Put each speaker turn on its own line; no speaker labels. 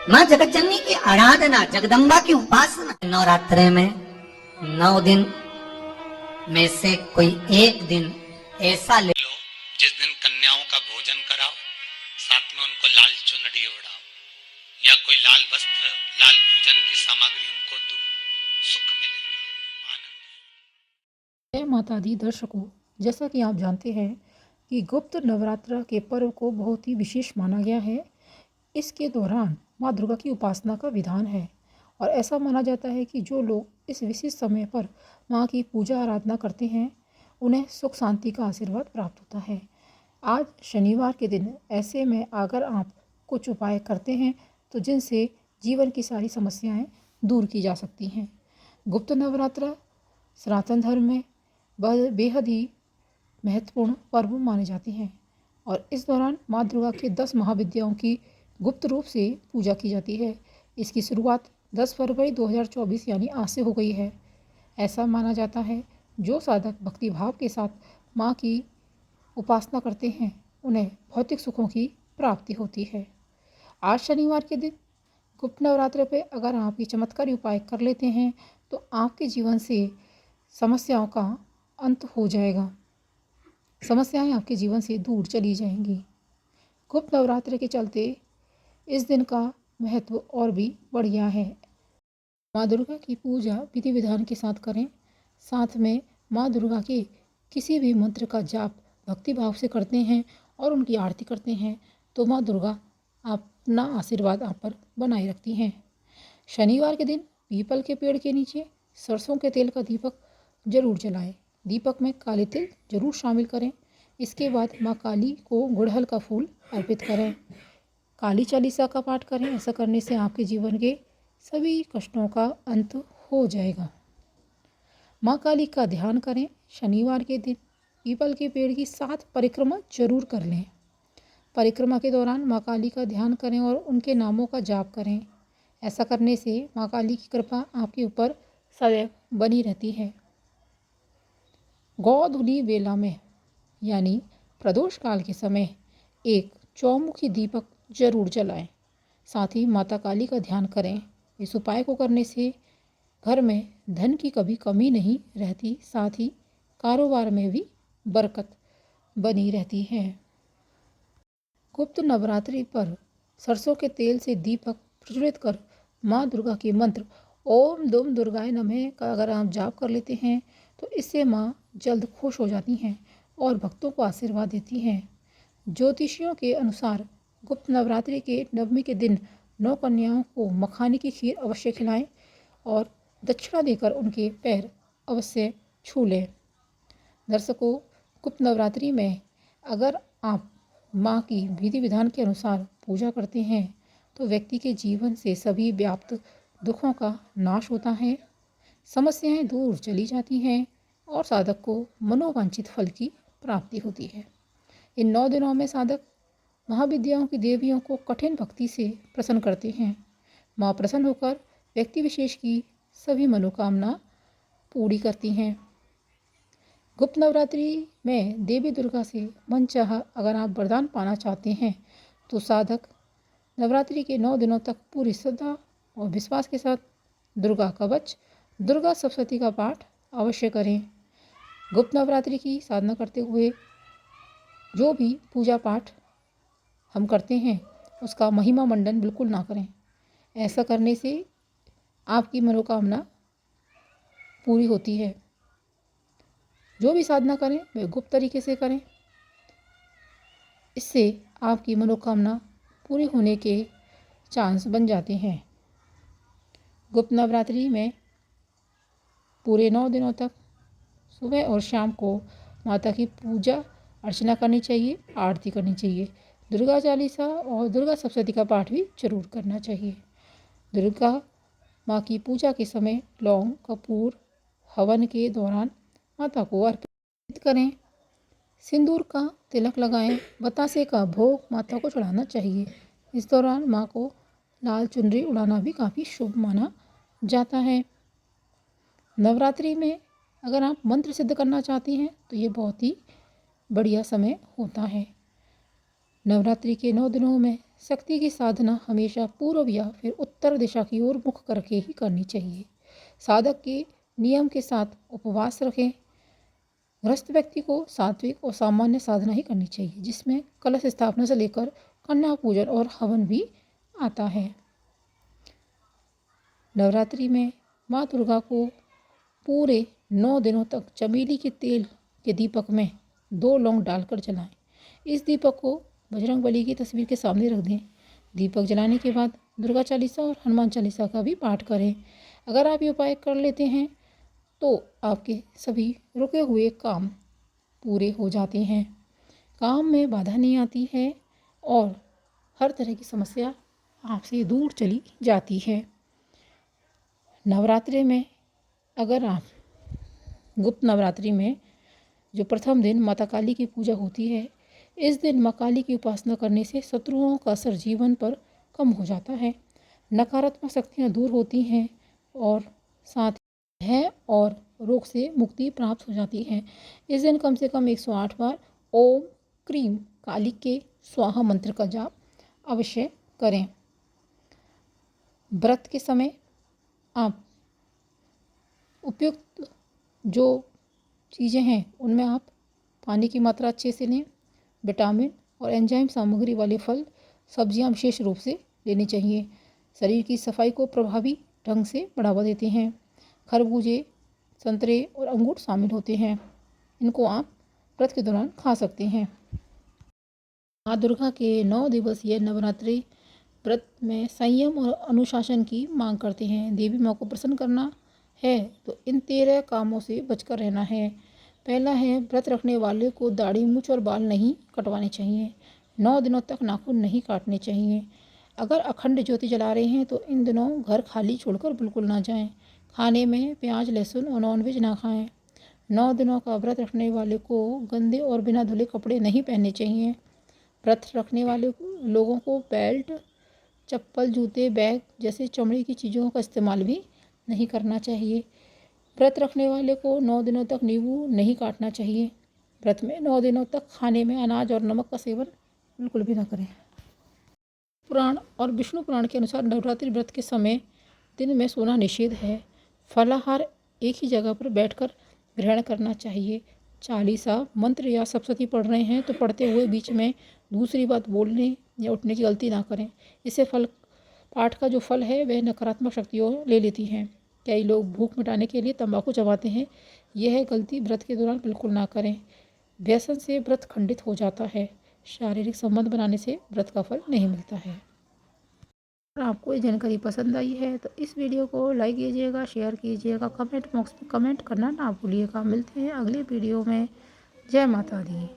माँ जगत जननी की आराधना, जगदम्बा की उपासना। नवरात्रे में 9 दिन में से कोई एक दिन ऐसा ले
लो जिस दिन कन्याओं का भोजन कराओ, साथ में उनको लाल चुनरी ओढ़ाओ या कोई लाल वस्त्र, लाल पूजन की सामग्री उनको दो, सुख मिलेगा, आनंद।
जय माता दी दर्शकों, जैसा कि आप जानते हैं कि गुप्त नवरात्र के पर्व को बहुत ही विशेष माना गया है। इसके दौरान माँ दुर्गा की उपासना का विधान है और ऐसा माना जाता है कि जो लोग इस विशेष समय पर माँ की पूजा आराधना करते हैं उन्हें सुख शांति का आशीर्वाद प्राप्त होता है। आज शनिवार के दिन ऐसे में अगर आप कुछ उपाय करते हैं तो जिनसे जीवन की सारी समस्याएं दूर की जा सकती हैं। गुप्त नवरात्र सनातन धर्म में बेहद ही महत्वपूर्ण पर्व माने जाते हैं और इस दौरान माँ दुर्गा के 10 महाविद्याओं की गुप्त रूप से पूजा की जाती है। इसकी शुरुआत 10 फरवरी 2024 यानी आज से हो गई है। ऐसा माना जाता है जो साधक भक्तिभाव के साथ माँ की उपासना करते हैं उन्हें भौतिक सुखों की प्राप्ति होती है। आज शनिवार के दिन गुप्त नवरात्र पे अगर आप ये चमत्कारी उपाय कर लेते हैं तो आपके जीवन से समस्याओं का अंत हो जाएगा। समस्याएं आपके जीवन से दूर चली जाएंगी। गुप्त नवरात्र के चलते इस दिन का महत्व और भी बढ़ गया है। माँ दुर्गा की पूजा विधि विधान के साथ करें। साथ में माँ दुर्गा के किसी भी मंत्र का जाप भक्ति भाव से करते हैं और उनकी आरती करते हैं तो माँ दुर्गा अपना आशीर्वाद आप पर बनाए रखती हैं। शनिवार के दिन पीपल के पेड़ के नीचे सरसों के तेल का दीपक जरूर जलाएं। दीपक में काले तिल जरूर शामिल करें। इसके बाद माँ काली को गुड़हल का फूल अर्पित करें। काली चालीसा का पाठ करें। ऐसा करने से आपके जीवन के सभी कष्टों का अंत हो जाएगा। माँ काली का ध्यान करें। शनिवार के दिन पीपल के पेड़ की 7 परिक्रमा जरूर कर लें। परिक्रमा के दौरान माँ काली का ध्यान करें और उनके नामों का जाप करें। ऐसा करने से माँ काली की कृपा आपके ऊपर सदैव बनी रहती है। गोधूली बेला में यानी प्रदोष काल के समय एक चौमुखी दीपक जरूर जलाएं। साथ ही माता काली का ध्यान करें। इस उपाय को करने से घर में धन की कभी कमी नहीं रहती, साथ ही कारोबार में भी बरकत बनी रहती है। गुप्त नवरात्रि पर सरसों के तेल से दीपक प्रज्वलित कर माँ दुर्गा के मंत्र ओम दुम दुर्गाय नमः का अगर आप जाप कर लेते हैं तो इससे माँ जल्द खुश हो जाती हैं और भक्तों को आशीर्वाद देती हैं। ज्योतिषियों के अनुसार गुप्त नवरात्रि के नवमी के दिन 9 कन्याओं को मखाने की खीर अवश्य खिलाएं और दक्षिणा देकर उनके पैर अवश्य छू लें। दर्शकों, गुप्त नवरात्रि में अगर आप माँ की विधि विधान के अनुसार पूजा करते हैं तो व्यक्ति के जीवन से सभी व्याप्त दुखों का नाश होता है, समस्याएं दूर चली जाती हैं और साधक को मनोवांछित फल की प्राप्ति होती है। इन 9 दिनों में साधक महाविद्याओं की देवियों को कठिन भक्ति से प्रसन्न करते हैं। माँ प्रसन्न होकर व्यक्ति विशेष की सभी मनोकामना पूरी करती हैं। गुप्त नवरात्रि में देवी दुर्गा से मनचाहा अगर आप वरदान पाना चाहते हैं तो साधक नवरात्रि के 9 दिनों तक पूरी श्रद्धा और विश्वास के साथ दुर्गा कवच, दुर्गा सप्तशती का पाठ अवश्य करें। गुप्त नवरात्रि की साधना करते हुए जो भी पूजा पाठ हम करते हैं उसका महिमा मंडन बिल्कुल ना करें। ऐसा करने से आपकी मनोकामना पूरी होती है। जो भी साधना करें वह गुप्त तरीके से करें। इससे आपकी मनोकामना पूरी होने के चांस बन जाते हैं। गुप्त नवरात्रि में पूरे 9 दिनों तक सुबह और शाम को माता की पूजा अर्चना करनी चाहिए, आरती करनी चाहिए। दुर्गा चालीसा और दुर्गा सप्तशती का पाठ भी जरूर करना चाहिए। दुर्गा माँ की पूजा के समय लौंग, कपूर, हवन के दौरान माता को अर्पित करें। सिंदूर का तिलक लगाएं। बतासे का भोग माता को चढ़ाना चाहिए। इस दौरान माँ को लाल चुनरी उड़ाना भी काफ़ी शुभ माना जाता है। नवरात्रि में अगर आप मंत्र सिद्ध करना चाहती हैं तो ये बहुत ही बढ़िया समय होता है। नवरात्रि के 9 दिनों में शक्ति की साधना हमेशा पूर्व या फिर उत्तर दिशा की ओर मुख करके ही करनी चाहिए। साधक के नियम के साथ उपवास रखें। गृहस्थ व्यक्ति को सात्विक और सामान्य साधना ही करनी चाहिए, जिसमें कलश स्थापना से लेकर कन्या पूजन और हवन भी आता है। नवरात्रि में माँ दुर्गा को पूरे 9 दिनों तक चमेली के तेल के दीपक में 2 लौंग डालकर जलाएं। इस दीपक को बजरंगबली की तस्वीर के सामने रख दें। दीपक जलाने के बाद दुर्गा चालीसा और हनुमान चालीसा का भी पाठ करें। अगर आप ये उपाय कर लेते हैं तो आपके सभी रुके हुए काम पूरे हो जाते हैं, काम में बाधा नहीं आती है और हर तरह की समस्या आपसे दूर चली जाती है। नवरात्रि में अगर आप गुप्त नवरात्रि में जो प्रथम दिन माता काली की पूजा होती है, इस दिन माँ काली की उपासना करने से शत्रुओं का असर जीवन पर कम हो जाता है, नकारात्मक शक्तियाँ दूर होती हैं और साथ है और रोग से मुक्ति प्राप्त हो जाती है। इस दिन कम से कम 108 बार ओम क्रीम काली के स्वाहा मंत्र का जाप अवश्य करें। व्रत के समय आप उपयुक्त जो चीज़ें हैं उनमें आप पानी की मात्रा अच्छे से लें, विटामिन और एंजाइम सामग्री वाले फल सब्जियां विशेष रूप से लेनी चाहिए। शरीर की सफाई को प्रभावी ढंग से बढ़ावा देते हैं। खरबूजे, संतरे और अंगूर शामिल होते हैं। इनको आप व्रत के दौरान खा सकते हैं। माँ दुर्गा के 9 दिवसीय नवरात्रि व्रत में संयम और अनुशासन की मांग करते हैं। देवी माँ को प्रसन्न करना है तो इन 13 कामों से बचकर रहना है। पहला है, व्रत रखने वाले को दाढ़ी, मूंछ और बाल नहीं कटवाने चाहिए। 9 दिनों तक नाखून नहीं काटने चाहिए। अगर अखंड ज्योति जला रहे हैं तो इन दिनों घर खाली छोड़कर बिल्कुल ना जाएं। खाने में प्याज, लहसुन और नॉनवेज ना खाएं। 9 दिनों का व्रत रखने वाले को गंदे और बिना धुले कपड़े नहीं पहनने चाहिए। व्रत रखने वाले लोगों को बेल्ट, चप्पल, जूते, बैग जैसे चमड़े की चीज़ों का इस्तेमाल भी नहीं करना चाहिए। व्रत रखने वाले को 9 दिनों तक नींबू नहीं काटना चाहिए। व्रत में 9 दिनों तक खाने में अनाज और नमक का सेवन बिल्कुल भी ना करें। पुराण और विष्णु पुराण के अनुसार नवरात्रि व्रत के समय दिन में सोना निषेध है। फलाहार एक ही जगह पर बैठकर ग्रहण करना चाहिए। चालीसा, मंत्र या सप्तशती पढ़ रहे हैं तो पढ़ते हुए बीच में दूसरी बात बोलने या उठने की गलती ना करें। इससे पाठ का जो फल है वह नकारात्मक शक्तियों ले लेती हैं। कई लोग भूख मिटाने के लिए तंबाकू चबाते हैं। यह गलती व्रत के दौरान बिल्कुल ना करें। व्यसन से व्रत खंडित हो जाता है। शारीरिक संबंध बनाने से व्रत का फल नहीं मिलता है। अगर आपको ये जानकारी पसंद आई है तो इस वीडियो को लाइक कीजिएगा, शेयर कीजिएगा, कमेंट बॉक्स में कमेंट करना ना भूलिएगा। मिलते हैं अगले वीडियो में। जय माता दी।